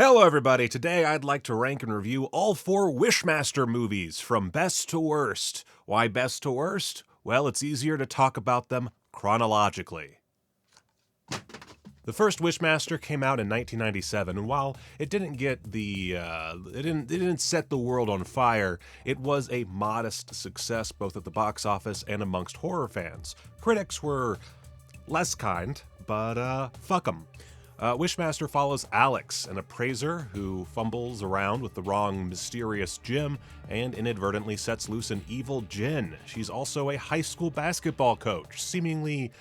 Hello everybody, today I'd like to rank and review all 4 Wishmaster movies from best to worst. Why best to worst? Well, it's easier to talk about them chronologically. The first Wishmaster came out in 1997, and while it didn't get it didn't set the world on fire, it was a modest success both at the box office and amongst horror fans. Critics were less kind, but fuck 'em. Wishmaster follows Alex, an appraiser who fumbles around with the wrong mysterious gem and inadvertently sets loose an evil djinn. She's also a high school basketball coach, seemingly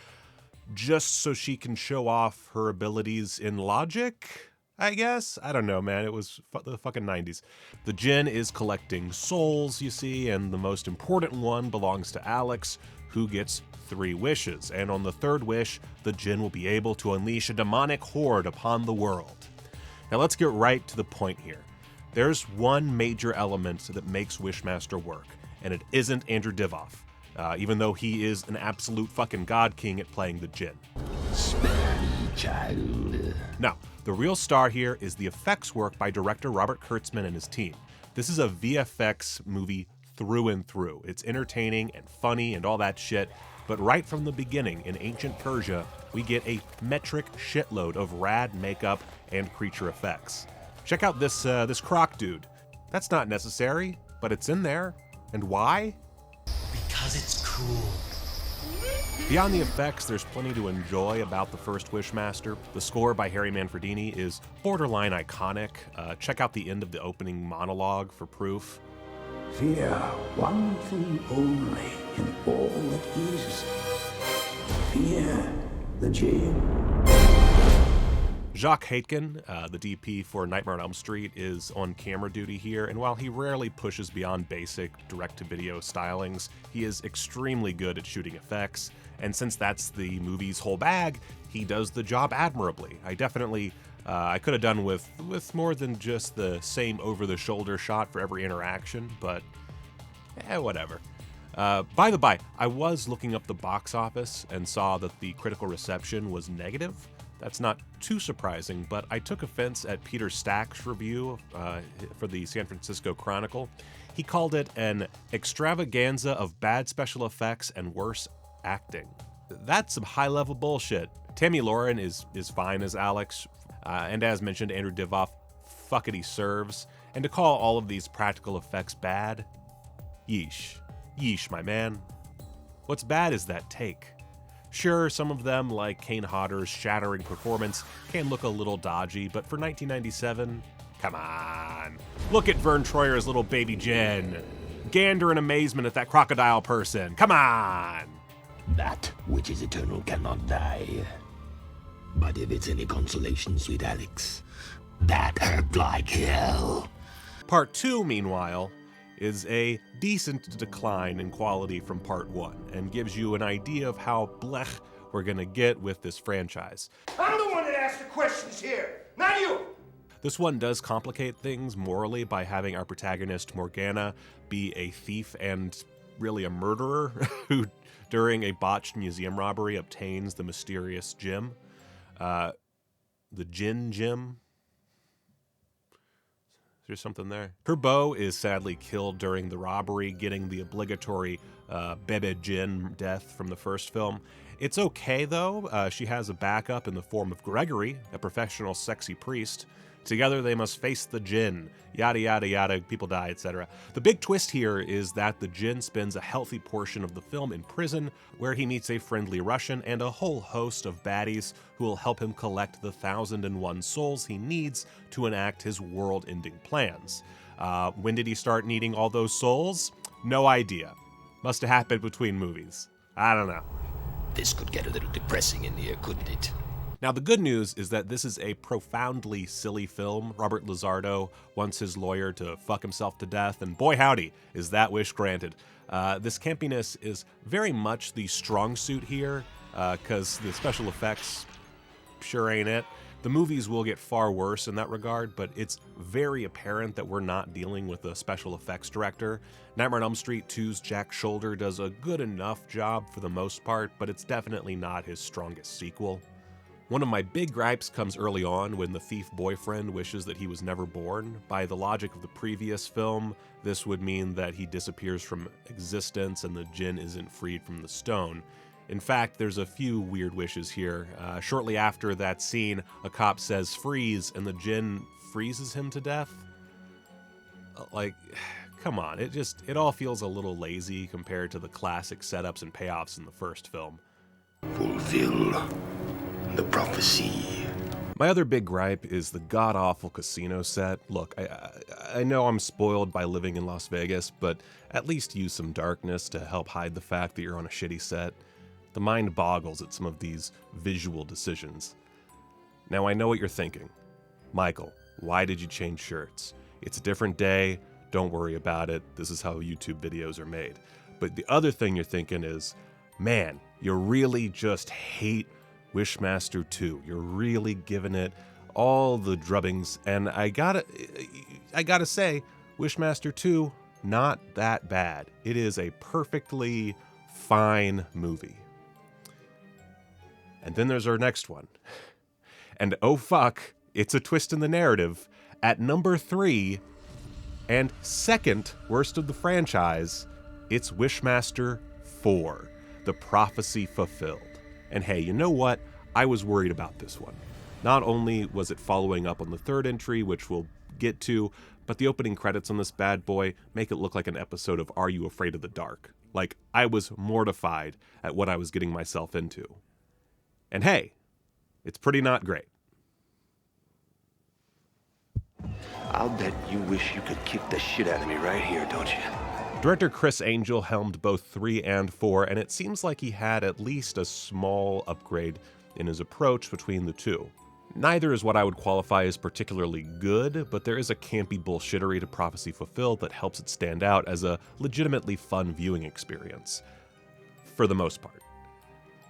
just so she can show off her abilities in logic, I guess? I don't know, man. It was the fucking 90s. The djinn is collecting souls, you see, and the most important one belongs to Alex, who gets 3 wishes, and on the 3rd wish, the djinn will be able to unleash a demonic horde upon the world. Now let's get right to the point here. There's one major element that makes Wishmaster work, and it isn't Andrew Divoff, even though he is an absolute fucking god king at playing the djinn. Spare me, child. Now, the real star here is the effects work by director Robert Kurtzman and his team. This is a VFX movie through and through. It's entertaining and funny and all that shit, but right from the beginning in ancient Persia, we get a metric shitload of rad makeup and creature effects. Check out this croc dude. That's not necessary, but it's in there. And why? Because it's cool. Beyond the effects, there's plenty to enjoy about the first Wishmaster. The score by Harry Manfredini is borderline iconic. Check out the end of the opening monologue for proof. Fear one thing only in all that is. Fear the djinn. Jacques Haitkin, the DP for Nightmare on Elm Street, is on camera duty here, and while he rarely pushes beyond basic direct-to-video stylings, he is extremely good at shooting effects, and since that's the movie's whole bag, he does the job admirably. I could have done with more than just the same over-the-shoulder shot for every interaction, but whatever. By the by, I was looking up the box office and saw that the critical reception was negative. That's not too surprising, but I took offense at Peter Stack's review for the San Francisco Chronicle. He called it an extravaganza of bad special effects and worse acting. That's some high-level bullshit. Tammy Lauren is fine as Alex, and as mentioned, Andrew Divoff, fuckity serves. And to call all of these practical effects bad? Yeesh. Yeesh, my man. What's bad is that take. Sure, some of them, like Kane Hodder's shattering performance, can look a little dodgy, but for 1997, come on. Look at Vern Troyer's little baby djinn. Gander in amazement at that crocodile person. Come on! That which is eternal cannot die. But if it's any consolation, sweet Alex, that hurt like hell. Part 2, meanwhile, is a decent decline in quality from Part 1 and gives you an idea of how blech we're gonna get with this franchise. I'm the one that asked the questions here, not you! This one does complicate things morally by having our protagonist, Morgana, be a thief and really a murderer who, during a botched museum robbery, obtains the mysterious gem. The Djinn Gem. There's something there. Her beau is sadly killed during the robbery, getting the obligatory Bebe Djinn death from the first film. It's okay, though. She has a backup in the form of Gregory, a professional sexy priest. Together they must face the djinn. Yada yada yada, people die, etc. The big twist here is that the djinn spends a healthy portion of the film in prison, where he meets a friendly Russian and a whole host of baddies who will help him collect the 1,001 souls he needs to enact his world-ending plans. When did he start needing all those souls? No idea. Must have happened between movies. I don't know. This could get a little depressing in here, couldn't it? Now, the good news is that this is a profoundly silly film. Robert Lizardo wants his lawyer to fuck himself to death, and boy howdy, is that wish granted. This campiness is very much the strong suit here, because the special effects sure ain't it. The movies will get far worse in that regard, but it's very apparent that we're not dealing with a special effects director. Nightmare on Elm Street 2's Jack Shoulder does a good enough job for the most part, but it's definitely not his strongest sequel. One of my big gripes comes early on when the thief boyfriend wishes that he was never born. By the logic of the previous film, this would mean that he disappears from existence and the djinn isn't freed from the stone. In fact, there's a few weird wishes here. Shortly after that scene, a cop says freeze and the djinn freezes him to death. Like, come on, it all feels a little lazy compared to the classic setups and payoffs in the first film. Fulfill the prophecy. My other big gripe is the god-awful casino set. Look, I know I'm spoiled by living in Las Vegas, but at least use some darkness to help hide the fact that you're on a shitty set. The mind boggles at some of these visual decisions. Now I know what you're thinking. Michael, why did you change shirts? It's a different day, don't worry about it, this is how YouTube videos are made. But the other thing you're thinking is, man, you really just hate Wishmaster 2. You're really giving it all the drubbings, and I gotta say, Wishmaster 2, not that bad. It is a perfectly fine movie. And then there's our next one. And oh fuck, it's a twist in the narrative. At number 3, and second worst of the franchise, it's Wishmaster 4, The Prophecy Fulfilled. And hey, you know what? I was worried about this one. Not only was it following up on the third entry, which we'll get to, but the opening credits on this bad boy make it look like an episode of Are You Afraid of the Dark? Like, I was mortified at what I was getting myself into. And hey, it's pretty not great. I'll bet you wish you could kick the shit out of me right here, don't you? Director Chris Angel helmed both 3 and 4, and it seems like he had at least a small upgrade in his approach between the two. Neither is what I would qualify as particularly good, but there is a campy bullshittery to Prophecy Fulfilled that helps it stand out as a legitimately fun viewing experience. For the most part.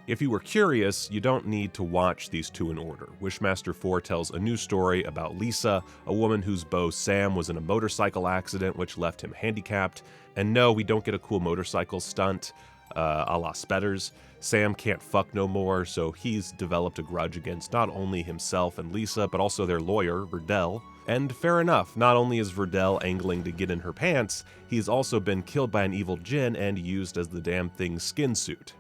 If you were curious, you don't need to watch these two in order. Wishmaster 4 tells a new story about Lisa, a woman whose beau Sam was in a motorcycle accident which left him handicapped. And no, we don't get a cool motorcycle stunt, a la Spetters. Sam can't fuck no more, so he's developed a grudge against not only himself and Lisa, but also their lawyer, Verdell. And fair enough, not only is Verdell angling to get in her pants, he's also been killed by an evil djinn and used as the damn thing's skin suit.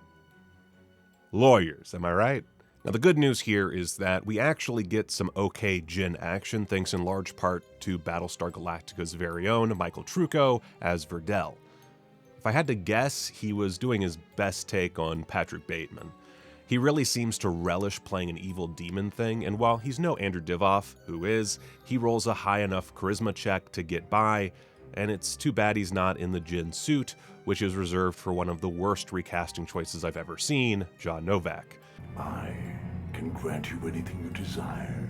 Lawyers, am I right? Now the good news here is that we actually get some okay djinn action thanks in large part to Battlestar Galactica's very own Michael Trucco as Verdell. If I had to guess, he was doing his best take on Patrick Bateman. He really seems to relish playing an evil demon thing, and while he's no Andrew Divoff, who is, he rolls a high enough charisma check to get by, and it's too bad he's not in the djinn suit, which is reserved for one of the worst recasting choices I've ever seen, John Novak. I can grant you anything you desire,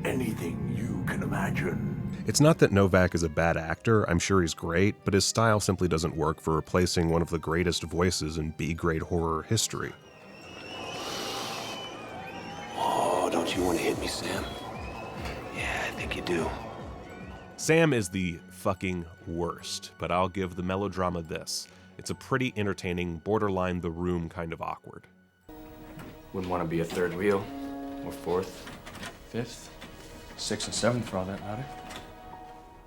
anything you can imagine. It's not that Novak is a bad actor, I'm sure he's great, but his style simply doesn't work for replacing one of the greatest voices in B-grade horror history. Oh, don't you want to hit me, Sam? Yeah, I think you do. Sam is the fucking worst, but I'll give the melodrama this. It's a pretty entertaining, borderline The Room kind of awkward. Wouldn't want to be a third wheel, or fourth, fifth, sixth, and seventh for all that matter.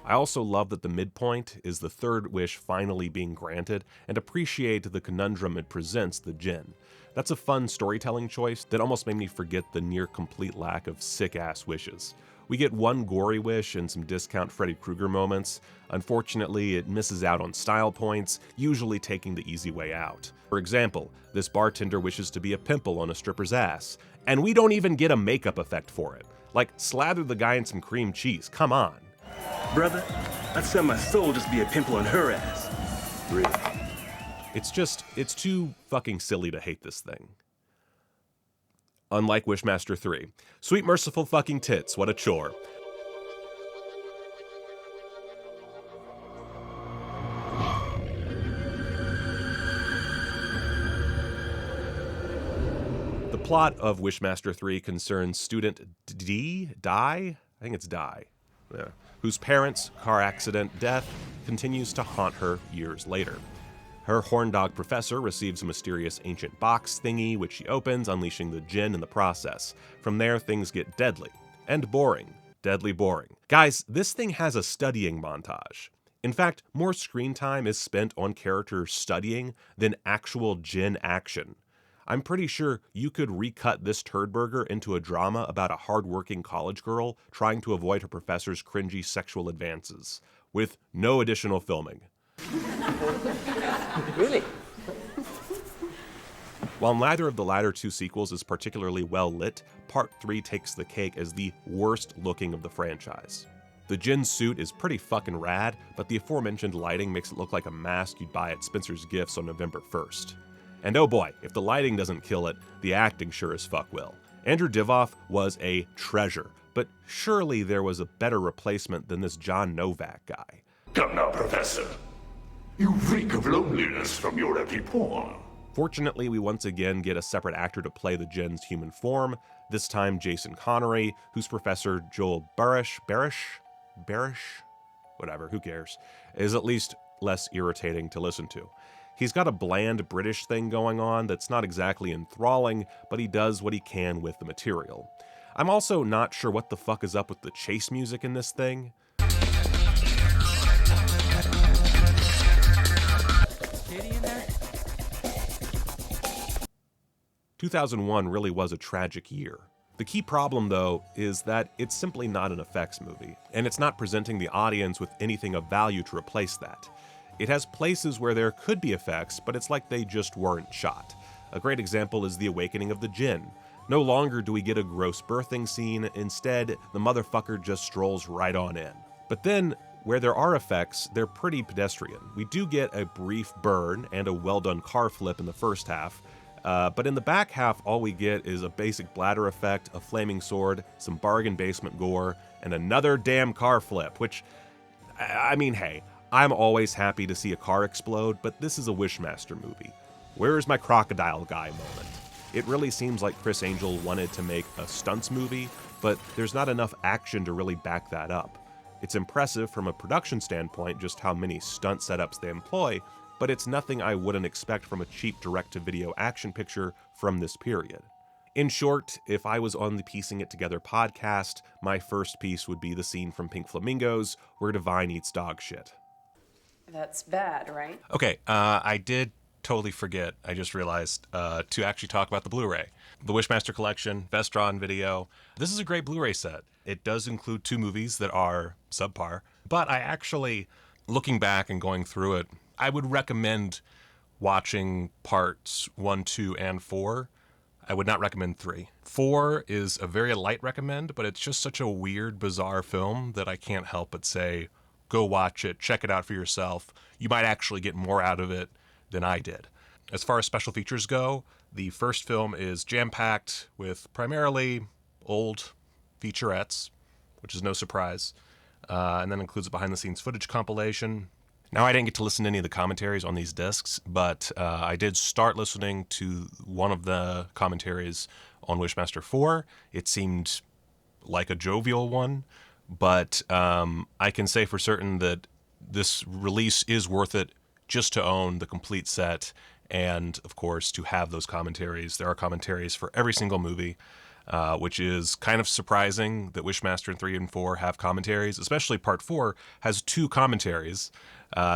I also love that the midpoint is the third wish finally being granted, and appreciate the conundrum it presents the djinn. That's a fun storytelling choice that almost made me forget the near-complete lack of sick-ass wishes. We get one gory wish and some discount Freddy Krueger moments. Unfortunately, it misses out on style points, usually taking the easy way out. For example, this bartender wishes to be a pimple on a stripper's ass, and we don't even get a makeup effect for it. Like, slather the guy in some cream cheese, come on. Brother, I'd sell my soul just to be a pimple on her ass. Really? It's too fucking silly to hate this thing. Unlike Wishmaster 3. Sweet merciful fucking tits, what a chore. The plot of Wishmaster 3 concerns student Di, whose parents' car accident death continues to haunt her years later. Her horn-dog professor receives a mysterious ancient box thingy, which she opens, unleashing the djinn in the process. From there, things get deadly. And boring. Deadly boring. Guys, this thing has a studying montage. In fact, more screen time is spent on characters studying than actual djinn action. I'm pretty sure you could recut this turdburger into a drama about a hardworking college girl trying to avoid her professor's cringy sexual advances, with no additional filming. Really? While neither of the latter two sequels is particularly well lit, Part 3 takes the cake as the worst looking of the franchise. The djinn suit is pretty fucking rad, but the aforementioned lighting makes it look like a mask you'd buy at Spencer's Gifts on November 1st. And oh boy, if the lighting doesn't kill it, the acting sure as fuck will. Andrew Divoff was a treasure, but surely there was a better replacement than this John Novak guy. Come now, Professor. You reek of loneliness from your empty porn. Fortunately, we once again get a separate actor to play the djinn's human form, this time Jason Connery, whose Professor Joel Barish, whatever, who cares, is at least less irritating to listen to. He's got a bland British thing going on that's not exactly enthralling, but he does what he can with the material. I'm also not sure what the fuck is up with the chase music in this thing. 2001 really was a tragic year. The key problem, though, is that it's simply not an effects movie, and it's not presenting the audience with anything of value to replace that. It has places where there could be effects, but it's like they just weren't shot. A great example is The Awakening of the Djinn. No longer do we get a gross birthing scene, instead, the motherfucker just strolls right on in. But then, where there are effects, they're pretty pedestrian. We do get a brief burn and a well-done car flip in the first half, but in the back half, all we get is a basic bladder effect, a flaming sword, some bargain basement gore, and another damn car flip, which, I mean, hey, I'm always happy to see a car explode, but this is a Wishmaster movie. Where's my crocodile guy moment? It really seems like Chris Angel wanted to make a stunts movie, but there's not enough action to really back that up. It's impressive from a production standpoint just how many stunt setups they employ, but it's nothing I wouldn't expect from a cheap direct-to-video action picture from this period. In short, if I was on the Piecing It Together podcast, my first piece would be the scene from Pink Flamingos where Divine eats dog shit. That's bad, right? Okay, I did totally forget, I just realized, to actually talk about the Blu-ray. The Wishmaster Collection, Vestron video. This is a great Blu-ray set. It does include 2 movies that are subpar, but I actually, looking back and going through it, I would recommend watching parts 1, 2, and 4. I would not recommend 3. 4 is a very light recommend, but it's just such a weird, bizarre film that I can't help but say, go watch it, check it out for yourself. You might actually get more out of it than I did. As far as special features go, the first film is jam-packed with primarily old featurettes, which is no surprise, and then includes a behind-the-scenes footage compilation. Now, I didn't get to listen to any of the commentaries on these discs, but I did start listening to one of the commentaries on Wishmaster 4. It seemed like a jovial one, but I can say for certain that this release is worth it just to own the complete set and, of course, to have those commentaries. There are commentaries for every single movie, which is kind of surprising that Wishmaster 3 and 4 have commentaries, especially Part 4 has 2 commentaries.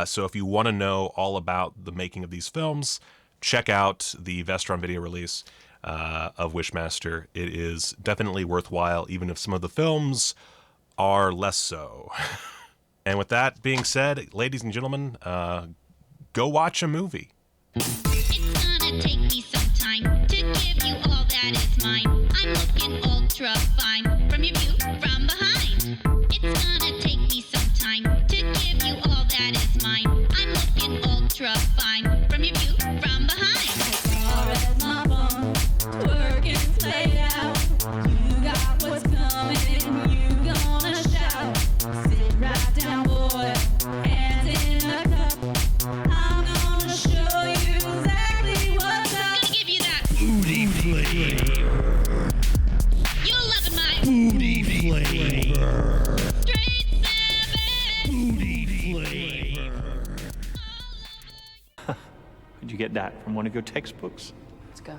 So if you want to know all about the making of these films, check out the Vestron video release of Wishmaster. It is definitely worthwhile, even if some of the films are less so. And with that being said, ladies and gentlemen, go watch a movie. It's gonna take me some time to give you all that is mine. I'm looking ultra fine from your view from behind. It's gonna take me some time to give you all that is mine. I'm looking ultra fine from your view from behind. As my phone, working play out. You got what's coming, you gonna shout. Sit right down, boy, hands in a cup. I'm gonna show you exactly what's up. Gonna give you that booty flavor. You're loving my booty flavor. Straight seven. Booty flavor. get that from one of your textbooks? Let's go.